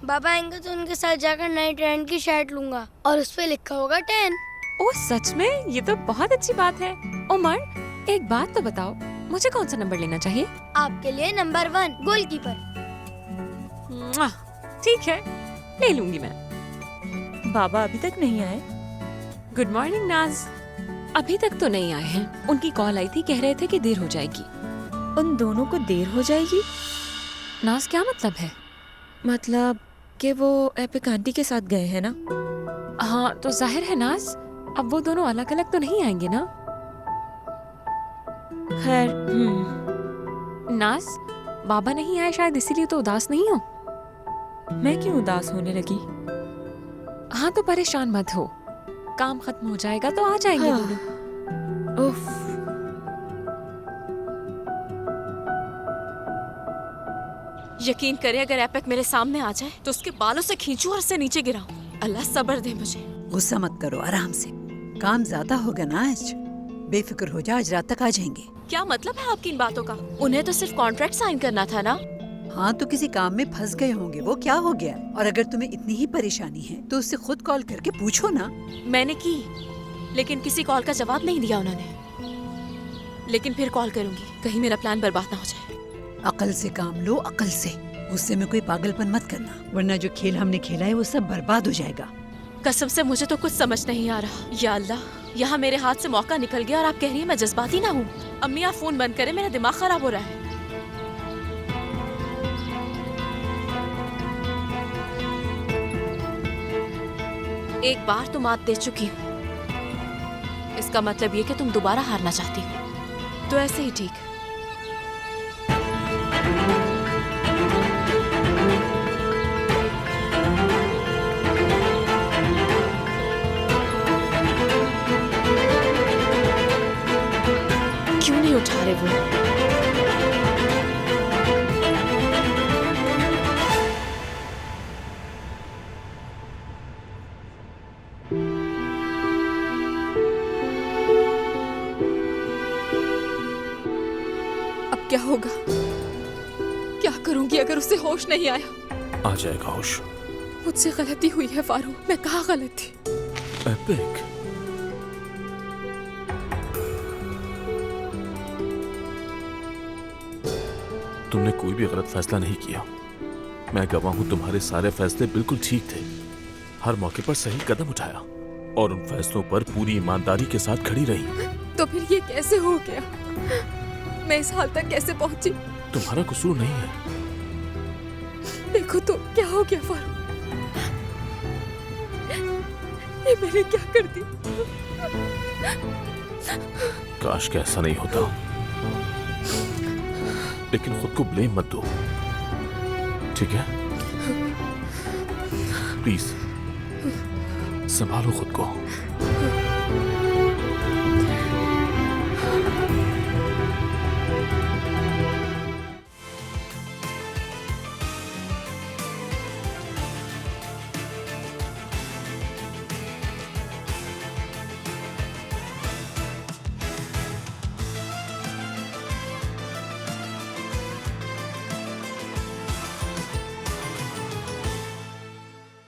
बाबा आएंगे तो उनके साथ जाकर नई ट्रेंड की शर्ट लूंगा और उस पे लिखा होगा 10। ओह सच में, ये तो बहुत अच्छी बात है। उमर, एक बात तो बताओ, मुझे कौन सा नंबर लेना चाहिए? आपके लिए नंबर 1 गोलकीपर। मुआ, ठीक है, ले लूंगी मैं। बाबा अभी तक नहीं आए? गुड मॉर्निंग नाज। अभी तक तो नहीं आए हैं। उनकी कॉल आई थी, कह रहे थे कि देर हो जाएगी। उन दोनों को देर हो जाएगी? नाज, क्या मतलब है? मतलब कि वो एपिक आंटी के साथ गए हैं ना? हाँ तो जाहिर है नाज, अब वो दोनों अलग अलग तो नहीं आएंगे ना? खैर नाज, बाबा नहीं आए शायद इसीलिए तो उदास नहीं हो? मैं क्यों उदास होने लगी? हाँ तो परेशान मत हो, काम खत्म हो जाएगा तो आ जाएंगे हाँ। दोनों। उफ। यकीन करे अगर एपिक मेरे सामने आ जाए तो उसके बालों से खींचूं और उसे नीचे गिराऊं। अल्लाह सब्र दे मुझे। गुस्सा मत करो, आराम से। काम ज्यादा होगा ना आज। बेफिक्र हो जा, आज रात तक आ जाएंगे। क्या मतलब है आपकी इन बातों का? उन्हें तो सिर्फ कॉन्ट्रैक्ट साइन करना था ना। हाँ तो किसी काम में फंस गए होंगे, वो क्या हो गया? और अगर तुम्हें इतनी ही परेशानी है तो उससे खुद कॉल करके पूछो ना। मैंने की, लेकिन किसी कॉल का जवाब नहीं दिया उन्होंने। लेकिन फिर कॉल करूंगी, कहीं मेरा प्लान बर्बाद ना हो जाए। अकल से काम लो, अकल से। गुस्से में कोई पागलपन मत करना, वरना जो खेल हमने खेला है वो सब बर्बाद हो जाएगा। कसम से मुझे तो कुछ समझ नहीं आ रहा। या अल्लाह, यहाँ मेरे हाथ से मौका निकल गया और आप कह रही हैं मैं जज्बाती ना हूँ। अम्मी आप फोन बंद करें, मेरा दिमाग खराब हो रहा है। एक बार तुम मात दे चुकी हो, इसका मतलब ये कि तुम दोबारा हारना चाहती हो। तो ऐसे ही ठीक। क्यों नहीं उठा रहे वो? अब क्या होगा? क्या करूंगी अगर उसे होश नहीं आया? आ जाएगा होश। मुझसे गलती हुई है फारू, मैं कहाँ गलत थी? एपिक, तुमने कोई भी गलत फैसला नहीं किया। मैं गवाह हूं, तुम्हारे सारे फैसले बिल्कुल ठीक थे। हर मौके पर सही कदम उठाया और उन फैसलों पर पूरी ईमानदारी के साथ खड़ी रही। तो फिर ये कैसे हो गया? मैं इस हाल तक कैसे पहुंची? तुम्हारा कसूर नहीं है। देखो तो क्या हो गया फारू, ये मैंने क्या कर दी? काश कि ऐसा नहीं होता, लेकिन खुद को ब्लेम मत दो, ठीक है? प्लीज संभालो खुद को।